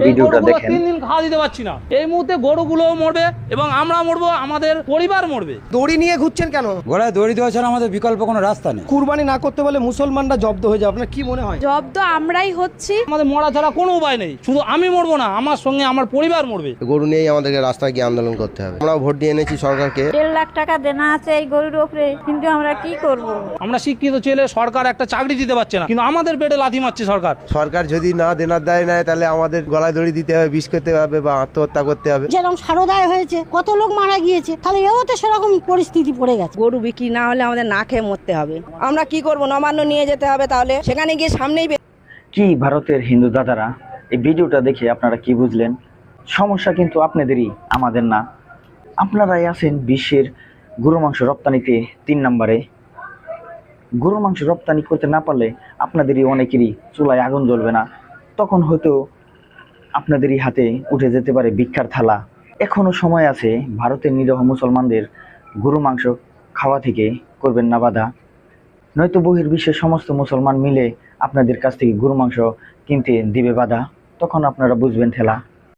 ভিডিওটা দেখেন। 3 দিন খাওয়া দিতে পারছি না, এই মুহূর্তে গরুগুলোও মরবে এবং আমরা মরবো, আমাদের পরিবার মরবে। দড়ি নিয়ে ঘুরছেন কেন? গলায় দড়ি দেওয়া ছাড়া আমাদের বিকল্প কোনো রাস্তা নেই। কুরবানি না করতে বলে মুসলমানরা জব্দ হয়ে যায়, আপনার কি মনে হয়? জব্দ আমরাই হচ্ছি। আমাদের মরা ছাড়া কোনো উপায় নেই, শুধু আমি মরবো না, আমার সঙ্গে আমার পরিবার মরবে। গরু নিয়েই আমাদেরকে রাস্তায় গিয়ে আন্দোলন করতে হবে। আমরা ভোট দিয়ে এনেছি সরকারকে। 1.5 লাখ টাকা দেনা আছে এই গরুর উপরে, কিন্তু আমরা কি করব? আমরা শিক্ষিত ছেলে, সরকার একটা চাকরি দিতে পারছে না, কিন্তু আমাদের পেটে লাথি মারছে সরকার। সরকার যদি না দেনার দায় নেয় তাহলে আমাদের গলায় দড়ি দিতে হবে, বিষ করতে হবে বা আত্মহত্যা করতে হবে। যেরকম সারদায় হয়েছে, কত লোক মারা গিয়েছে, তাহলে এও তো সেরকম পরিস্থিতি পড়ে গেছে। গরু বিক্রি না হলে আমাদের না খেয়ে মরতে হবে। আমরা কি করব? নবান্ন নিয়ে যেতে হবে, তাহলে সেখানে গিয়ে সামনেই কি ভারতের হিন্দু দাদারা, এই ভিডিওটা দেখে আপনারা কি বুঝলেন? সমস্যা কিন্তু আপনাদেরই, আমাদের না। আপনারাই আছেন বিশ্বের গরু মাংস রপ্তানিতে 3 নম্বরে। গরু মাংস রপ্তানি করতে না পারলে আপনাদেরই অনেকেরই চুলায় আগুন জ্বলবে না, তখন হয়তো আপনাদেরই হাতে উঠে যেতে পারে ভিক্ষার থালা। এখনো সময় আছে, ভারতের নিরীহ মুসলমানদের গরু মাংস খাওয়া থেকে করবেন না বাধা, নয়তো বহির্বিশ্বের সমস্ত মুসলমান মিলে আপনাদের কাছ থেকে গরু মাংস কিনতে দিবে বাধা, তখন আপনারা বুঝবেন ঠেলা।